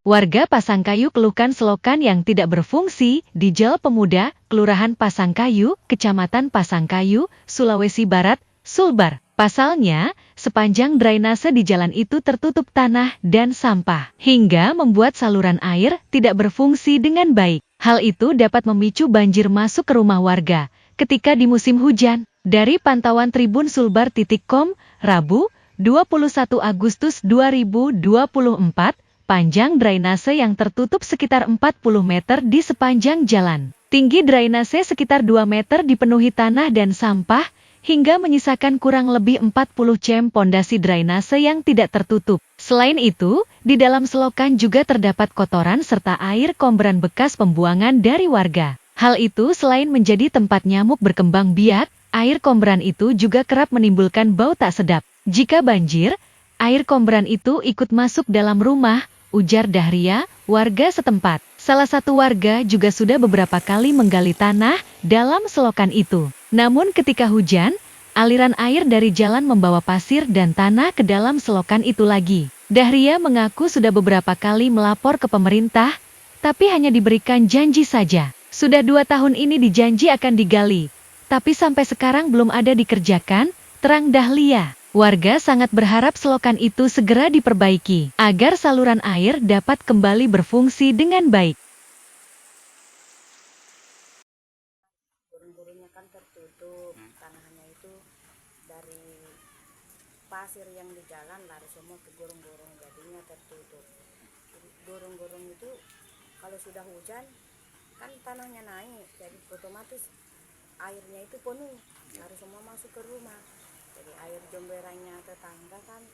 Warga Pasangkayu keluhkan selokan yang tidak berfungsi di Jalan Pemuda, Kelurahan Pasangkayu, Kecamatan Pasangkayu, Sulawesi Barat, Sulbar. Pasalnya, sepanjang drainase di jalan itu tertutup tanah dan sampah, hingga membuat saluran air tidak berfungsi dengan baik. Hal itu dapat memicu banjir masuk ke rumah warga ketika di musim hujan. Dari pantauan Tribun Sulbar.com, Rabu, 21 Agustus 2024, panjang drainase yang tertutup sekitar 40 meter di sepanjang jalan. Tinggi drainase sekitar 2 meter dipenuhi tanah dan sampah, hingga menyisakan kurang lebih 40 cm pondasi drainase yang tidak tertutup. Selain itu, di dalam selokan juga terdapat kotoran serta air komberan bekas pembuangan dari warga. Hal itu selain menjadi tempat nyamuk berkembang biak, air komberan itu juga kerap menimbulkan bau tak sedap. Jika banjir, air komberan itu ikut masuk dalam rumah, ujar Dahria, warga setempat. Salah satu warga juga sudah beberapa kali menggali tanah dalam selokan itu. Namun ketika hujan, aliran air dari jalan membawa pasir dan tanah ke dalam selokan itu lagi. Dahria mengaku sudah beberapa kali melapor ke pemerintah, tapi hanya diberikan janji saja. Sudah 2 tahun ini dijanji akan digali, tapi sampai sekarang belum ada dikerjakan, terang Dahlia. Warga sangat berharap selokan itu segera diperbaiki, agar saluran air dapat kembali berfungsi dengan baik. Gurun-gurunnya kan tertutup, tanahnya itu dari pasir yang di jalan lari semua ke gurung-gurung, jadinya tertutup. Gurung-gurung itu kalau sudah hujan kan tanahnya naik, jadi otomatis airnya itu penuh, lari semua masuk ke rumah. Jadi air jomberannya tetangga kan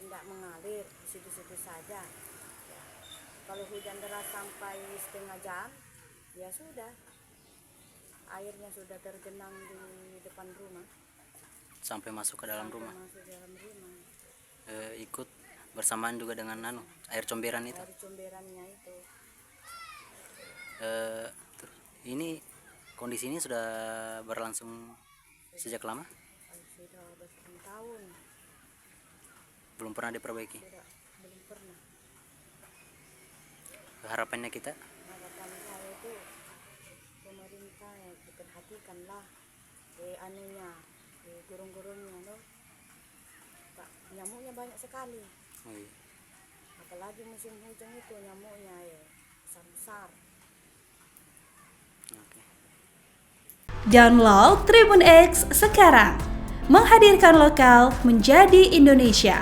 tidak mengalir, di situ-situ saja. Ya, kalau hujan deras sampai setengah jam, ya sudah, airnya sudah tergenang di depan rumah. Sampai masuk ke dalam rumah. Masuk ke dalam rumah. Ikut bersamaan juga dengan air comberan itu. Air comberannya itu. Ini kondisi ini sudah berlangsung sejak lama? Sudah bertahun-tahun. Belum pernah diperbaiki. Belum pernah. Harapannya kita? Harapan saya itu pemerintah ya diperhatikanlah gurung-gurungnya loh. Nyamuknya banyak sekali. Oh, iya. Apalagi musim hujan itu nyamuknya ya besar-besar. Okay. Download Tribun X sekarang, menghadirkan lokal menjadi Indonesia.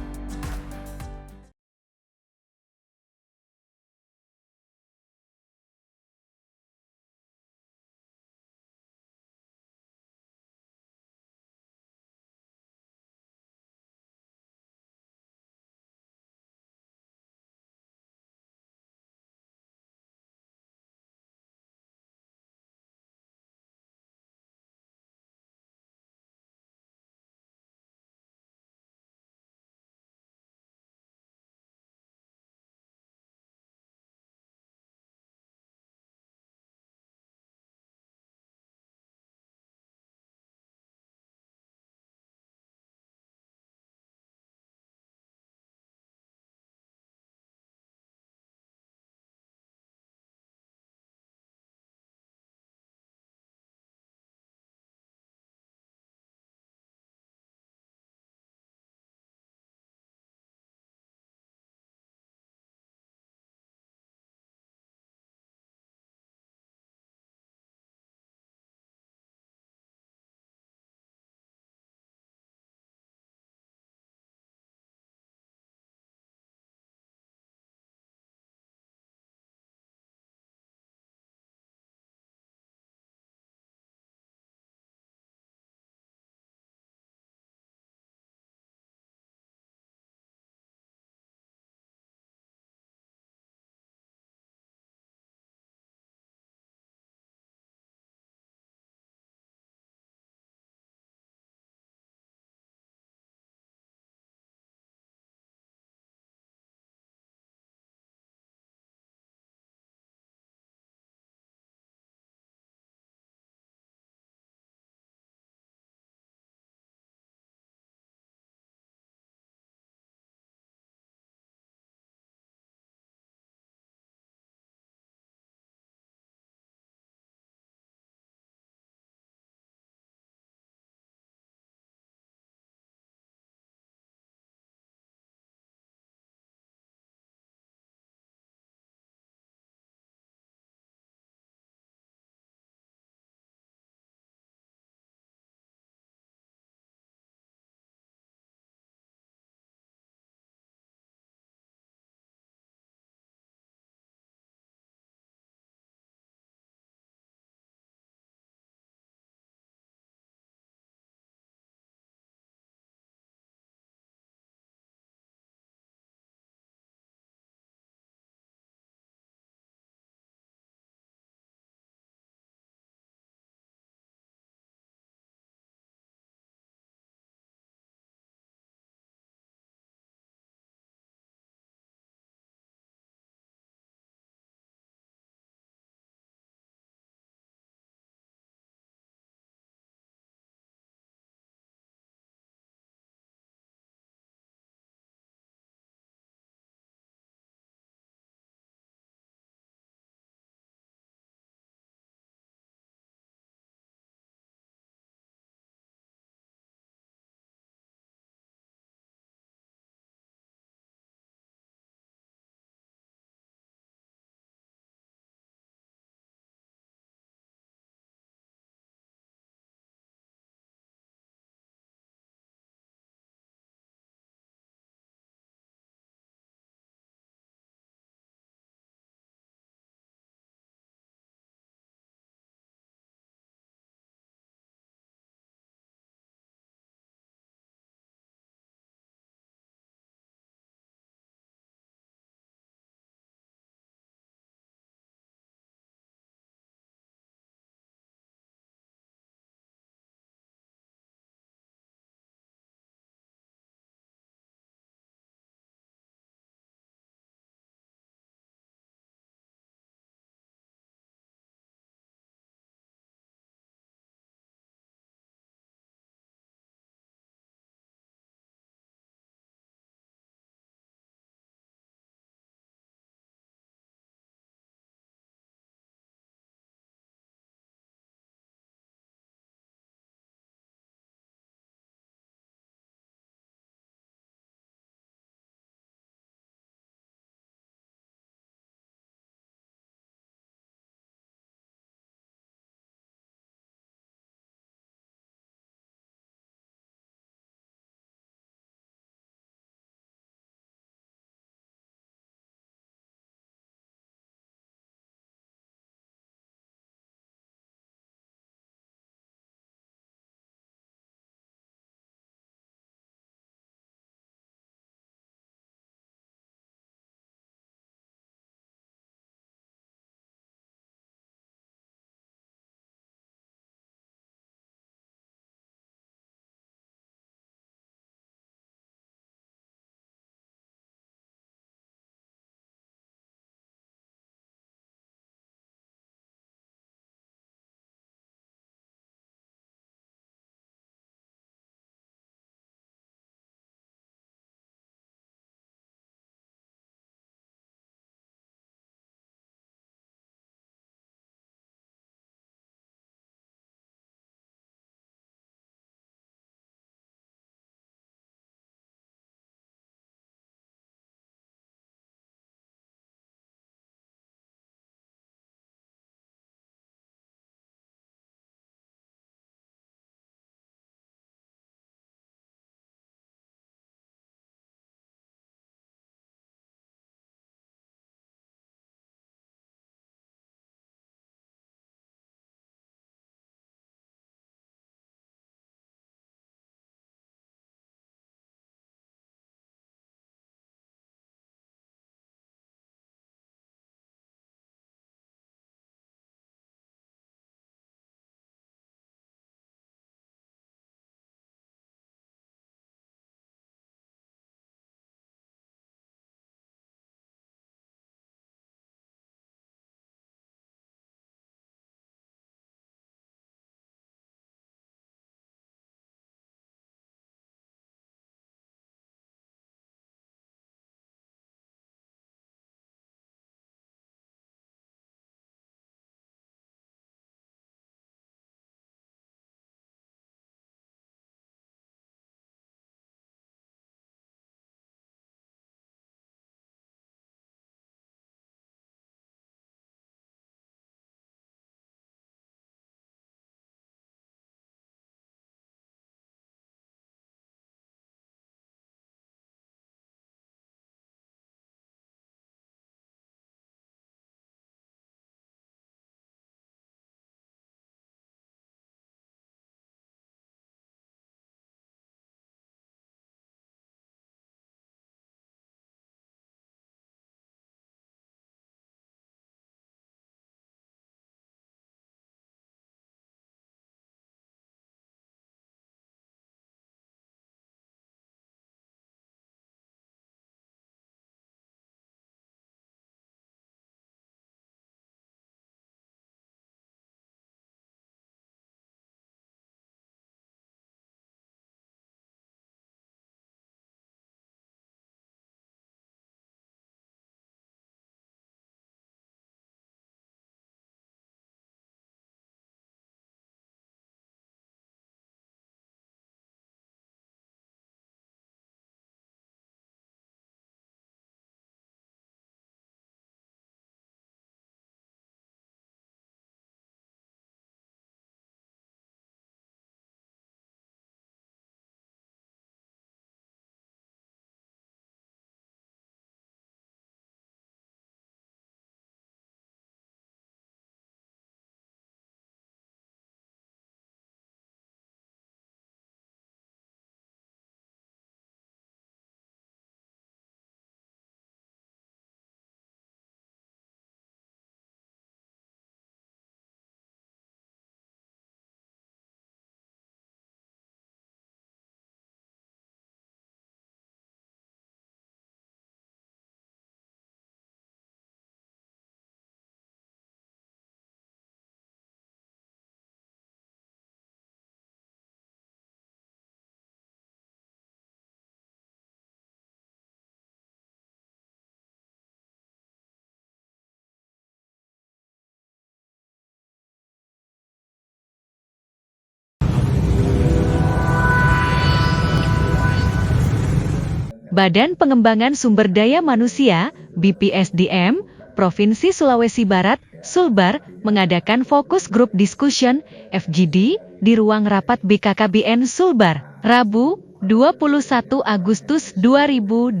Badan Pengembangan Sumber Daya Manusia (BPSDM) Provinsi Sulawesi Barat Sulbar mengadakan Focus Group Discussion (FGD) di ruang rapat BKKBN Sulbar, Rabu, 21 Agustus 2024.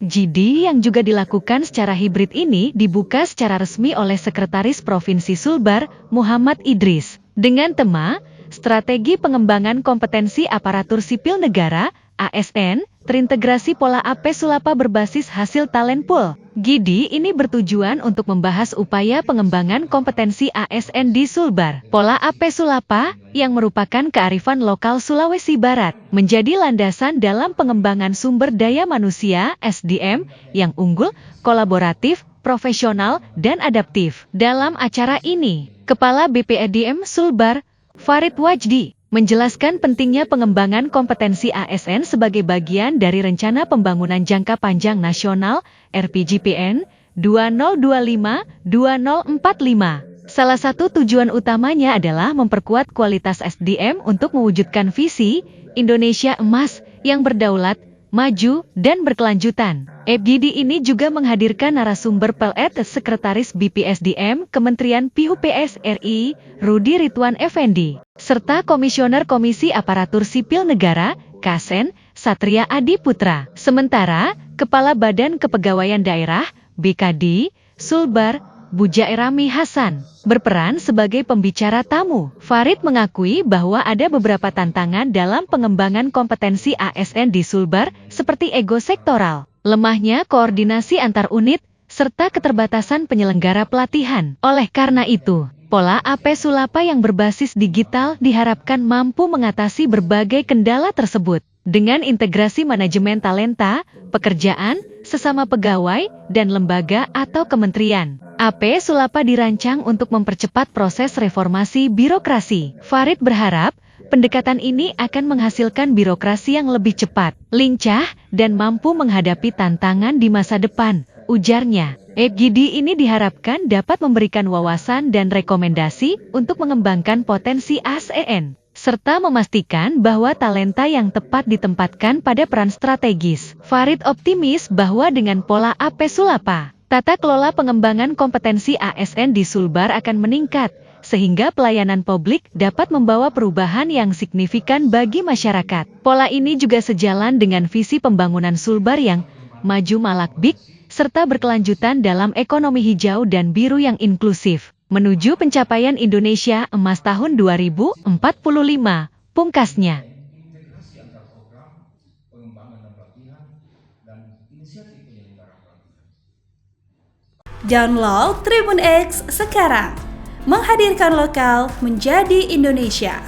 GD yang juga dilakukan secara hibrid ini dibuka secara resmi oleh Sekretaris Provinsi Sulbar, Muhammad Idris, dengan tema Strategi Pengembangan Kompetensi Aparatur Sipil Negara (ASN), terintegrasi pola AP Sulapa berbasis hasil talent pool. GD ini bertujuan untuk membahas upaya pengembangan kompetensi ASN di Sulbar. Pola AP Sulapa, yang merupakan kearifan lokal Sulawesi Barat, menjadi landasan dalam pengembangan sumber daya manusia (SDM) yang unggul, kolaboratif, profesional, dan adaptif. Dalam acara ini, Kepala BPSDM Sulbar, Farid Wajdi, menjelaskan pentingnya pengembangan kompetensi ASN sebagai bagian dari Rencana Pembangunan Jangka Panjang Nasional (RPJPN) 2025-2045. Salah satu tujuan utamanya adalah memperkuat kualitas SDM untuk mewujudkan visi Indonesia Emas yang berdaulat, maju, dan berkelanjutan. FGD ini juga menghadirkan narasumber PLT Sekretaris BPSDM Kementerian PUPS RI, Rudi Ridwan Effendi, serta Komisioner Komisi Aparatur Sipil Negara, Kasen, Satria Adi Putra. Sementara, Kepala Badan Kepegawaian Daerah, BKD, Sulbar, Bujairami Hasan, berperan sebagai pembicara tamu. Farid mengakui bahwa ada beberapa tantangan dalam pengembangan kompetensi ASN di Sulbar, seperti ego sektoral, lemahnya koordinasi antar unit, serta keterbatasan penyelenggara pelatihan. Oleh karena itu, pola AP Sulapa yang berbasis digital diharapkan mampu mengatasi berbagai kendala tersebut. Dengan integrasi manajemen talenta, pekerjaan, sesama pegawai, dan lembaga atau kementerian, AP Sulapa dirancang untuk mempercepat proses reformasi birokrasi. Farid berharap, pendekatan ini akan menghasilkan birokrasi yang lebih cepat, lincah, dan mampu menghadapi tantangan di masa depan, ujarnya. FGD ini diharapkan dapat memberikan wawasan dan rekomendasi untuk mengembangkan potensi ASN, serta memastikan bahwa talenta yang tepat ditempatkan pada peran strategis. Farid optimis bahwa dengan pola AP Sulapa, tata kelola pengembangan kompetensi ASN di Sulbar akan meningkat, sehingga pelayanan publik dapat membawa perubahan yang signifikan bagi masyarakat. Pola ini juga sejalan dengan visi pembangunan Sulbar yang maju malakbik, serta berkelanjutan dalam ekonomi hijau dan biru yang inklusif, menuju pencapaian Indonesia Emas tahun 2045, pungkasnya. Download Tribun X sekarang, menghadirkan lokal menjadi Indonesia.